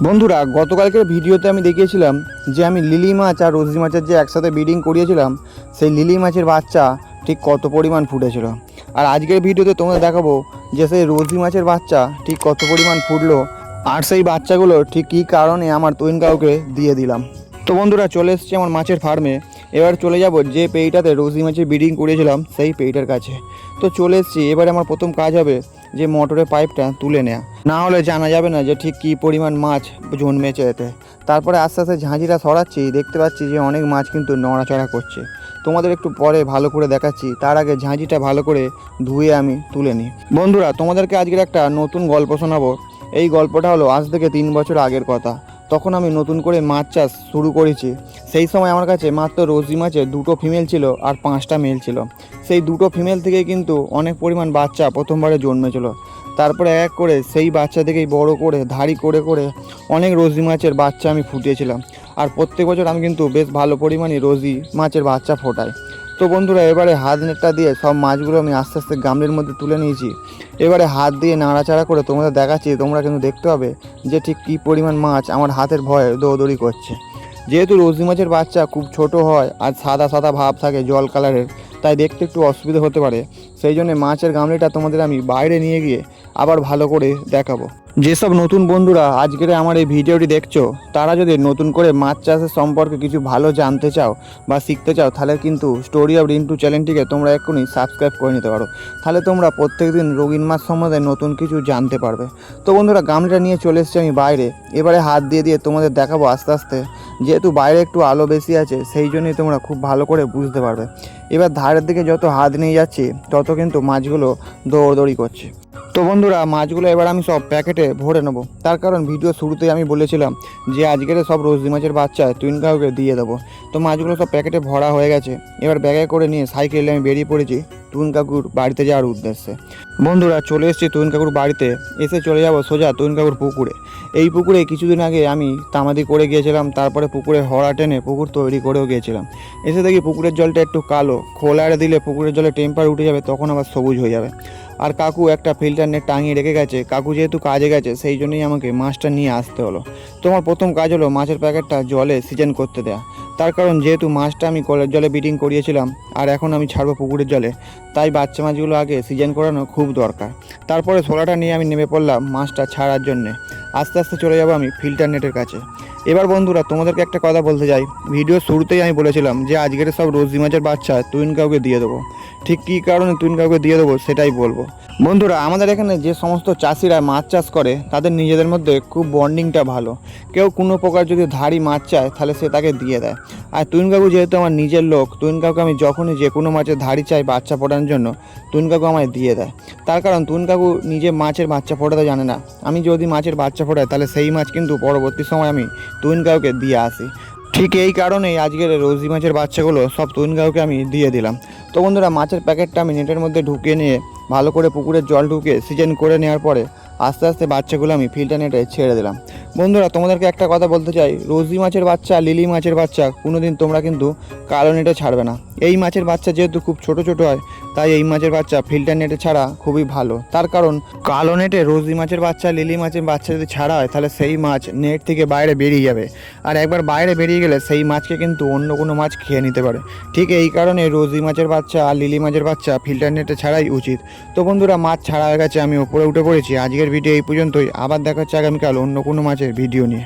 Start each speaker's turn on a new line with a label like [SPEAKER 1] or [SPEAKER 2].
[SPEAKER 1] বন্ধুরা, গতকালকের ভিডিওতে আমি দেখিয়েছিলাম যে আমি লিলি মাছ আর রোজি মাছের যে একসাথে ব্রিডিং করিয়েছিলাম, সেই লিলি মাছের বাচ্চা ঠিক কত পরিমাণ ফুটেছিল। আর আজকের ভিডিওতে তোমাদের দেখাবো যে সেই রোজি মাছের বাচ্চা ঠিক কত পরিমাণ ফুটলো, আর সেই বাচ্চাগুলো ঠিক কী কারণে আমার তুইন কাউকে দিয়ে দিলাম। তো বন্ধুরা, চলে এসেছি আমার মাছের ফার্মে। এবার চলে যাব যে পেইটাতে রোজি মাছের ব্রিডিং করিয়েছিলাম সেই পেইটার কাছে। তো চলে এসেছি। এবারে আমার প্রথম কাজ হবে যে মোটরের পাইপটা তুলে নেওয়া, না হলে জানা যাবে না যে ঠিক কী পরিমাণ মাছ জন্মেছে এতে। তারপরে আস্তে আস্তে ঝাঁঝিটা সরাচ্ছি, দেখতে পাচ্ছি যে অনেক মাছ কিন্তু নড়াচড়া করছে। তোমাদের একটু পরে ভালো করে দেখাচ্ছি, তার আগে ঝাঁঝিটা ভালো করে ধুয়ে আমি তুলে নিই। বন্ধুরা, তোমাদেরকে আজকের একটা নতুন গল্প শোনাবো। এই গল্পটা হলো আজ থেকে 3 বছর আগের কথা। তখন আমি নতুন করে মাছ চাষ শুরু করেছি। সেই সময় আমার কাছে মাত্র রোজি মাছের 2টো ফিমেল ছিল আর 5টা মেল ছিল। সেই 2টো ফিমেল থেকে কিন্তু অনেক পরিমাণ বাচ্চা প্রথমবারে জন্মেছিল। তারপরে এক করে সেই বাচ্চা থেকেই বড় করে ধাড়ি করে করে অনেক রোজি মাছের বাচ্চা আমি ফুটিয়েছিলাম। আর প্রত্যেক বছর আমি কিন্তু বেশ ভালো পরিমাণে রোজি মাছের বাচ্চা ফোটাই। তো বন্ধুরা, এবারে হাত নেটটা দিয়ে সব মাছগুলো আমি আস্তে আস্তে গামলির মধ্যে তুলে নিয়েছি। এবারে হাত দিয়ে নাড়াচাড়া করে তোমাদের দেখাচ্ছি, তোমরা কিন্তু দেখতে পাবে যে ঠিক কী পরিমাণ মাছ আমার হাতের ভয়ে দৌড়দৌড়ি করছে। যেহেতু রোজি মাছের বাচ্চা খুব ছোট হয় আর সাদা সাদা ভাব থাকে জল কালারের, তাই দেখতে একটু অসুবিধা হতে পারে। সেই জন্য মাছের গামলিটা তোমাদের আমি বাইরে নিয়ে গিয়ে আবার ভালো করে দেখাবো। যেসব নতুন বন্ধুরা আজকের আমার এই ভিডিওটি দেখছো, তারা যদি নতুন করে মাছ চাষের সম্পর্কে কিছু ভালো জানতে চাও বা শিখতে চাও, তাহলে কিন্তু স্টোরি অফ রিন্টু চ্যানেলটিকে তোমরা এক্ষুনি সাবস্ক্রাইব করে নিতে পারো। তাহলে তোমরা প্রত্যেকদিন রঙিন মাছ সম্বন্ধে নতুন কিছু জানতে পারবে। তো বন্ধুরা, গামলিটা নিয়ে চলে এসেছি আমি বাইরে। এবারে হাত দিয়ে দিয়ে তোমাদের দেখাবো আস্তে আস্তে। যেহেতু বাইরে একটু আলো বেশি আছে, সেই জন্যই তোমরা খুব ভালো করে বুঝতে পারবে। এবার ধারের দিকে যত হাত নিয়ে যাচ্ছি, তত কিন্তু মাছগুলো দৌড়দৌড়ি করছে। তো বন্ধুরা, মাছগুলো এবার আমি সব প্যাকেটে ভরে নেবো। তার কারণ ভিডিও শুরুতেই আমি বলেছিলাম যে আজকের সব রোজি মাছের বাচ্চা তুইন কাউকে দিয়ে দেবো। তো মাছগুলো সব প্যাকেটে ভরা হয়ে গেছে। এবার ব্যাগে করে নিয়ে সাইকেলে আমি বেরিয়ে পড়েছি তুইন কাকুর বাড়িতে যাওয়ার উদ্দেশ্যে। বন্ধুরা, চলে এসেছি তুইন কাকুর বাড়িতে। এসে চলে যাব সোজা তুইন কাকুর পুকুরে। এই পুকুরে কিছুদিন আগে আমি তামাদি করে গিয়েছিলাম, তারপরে পুকুরে হড়া টেনে পুকুর তৈরি করেও গিয়েছিলাম। এসে দেখি পুকুরের জলটা একটু কালো, খোলারে দিলে পুকুরের জলে টেম্পার উঠে যাবে, তখন আবার সবুজ হয়ে যাবে। আর কাকু একটা ফিল্টার নেট টাঙিয়ে রেখে গেছে। কাকু যেহেতু কাজে গেছে, সেই জন্যই আমাকে মাছটা নিয়ে আসতে হলো। তোমার প্রথম কাজ হলো মাছের প্যাকেটটা জলে সিজন করতে দেয়া। তার কারণ যেহেতু মাছটা আমি কলের জলে ব্রিডিং করিয়েছিলাম আর এখন আমি ছাড়বো পুকুরের জলে, তাই বাচ্চা মাছগুলো আগে সিজন করানো খুব দরকার। তারপরে ছোলাটা নিয়ে আমি নেমে পড়লাম মাছটা ছাড়ার জন্যে। আস্তে আস্তে চলে যাব আমি ফিল্টার নেটের কাছে। এবার বন্ধুরা, তোমাদেরকে একটা কথা বলতে চাই। ভিডিও শুরুতেই আমি বলেছিলাম যে আজকের সব রোজি মাছের বাচ্চা তুইন কাউকে দিয়ে দেবো। ঠিক কী কারণে তুইন কাউকে দিয়ে দেবো সেটাই বলবো। বন্ধুরা, আমাদের এখানে যে সমস্ত চাষিরা মাছ চাষ করে, তাদের নিজেদের মধ্যে খুব বন্ডিংটা ভালো। কেউ কোনো প্রকার যদি ধাড়ি মাছ চায়, তাহলে সে তাকে দিয়ে দেয়। আর তুইন কাকু যেহেতু আমার নিজের লোক, তুইন কাকু আমি যখনই যে কোনো মাছের ধাড়ি চাই বাচ্চা ফোটানোর জন্য, তুইন কাকু আমায় দিয়ে দেয়। তার কারণ তুইন কাকু নিজে মাছের বাচ্চা ফোটাতে জানে না। আমি যদি মাছের বাচ্চা ফোটাই, তাহলে সেই মাছ কিন্তু পরবর্তী সময় আমি তুইন কাকুকে দিয়ে আসি। ঠিক এই কারণেই আজকের রোজি মাছের বাচ্চাগুলো সব তুইন কাকুকে আমি দিয়ে দিলাম। তো বন্ধুরা, মাছের প্যাকেটটা আমি নেটের মধ্যে ঢুকিয়ে নিয়ে ভালো করে পুকুরের জল ঢুকে সিজন করে নেওয়ার পরে আস্তে আস্তে বাচ্চাগুলো আমি ফিল্টার নেটে ছেড়ে দিলাম। বন্ধুরা, তোমাদেরকে একটা কথা বলতে চাই, রোজি মাছের বাচ্চা লিলি মাছের বাচ্চা কোনোদিন তোমরা কিন্তু কালো নেটে ছাড়বে না। এই মাছের বাচ্চা যেহেতু খুব ছোট ছোট হয়, তাই এই মাছের বাচ্চা ফিল্টার নেটে ছাড়া খুবই ভালো। তার কারণ কালো নেটে রোজি মাছের বাচ্চা লিলি মাছের বাচ্চা যদি ছাড়া হয়, তাহলে সেই মাছ নেট থেকে বাইরে বেরিয়ে যাবে। আর একবার বাইরে বেরিয়ে গেলে সেই মাছকে কিন্তু অন্য কোনো মাছ খেয়ে নিতে পারে। ঠিক এই কারণে রোজি মাছের বাচ্চা আর লিলি মাছের বাচ্চা ফিল্টার নেটে ছাড়াই উচিত। তো বন্ধুরা, মাছ ছাড়া হয়ে গেছে, আমি ওপরে উঠে পড়েছি। আজকের ভিডিও এই পর্যন্তই। আবার দেখা হচ্ছে আগামীকাল অন্য কোনো মাছের ভিডিও নিয়ে।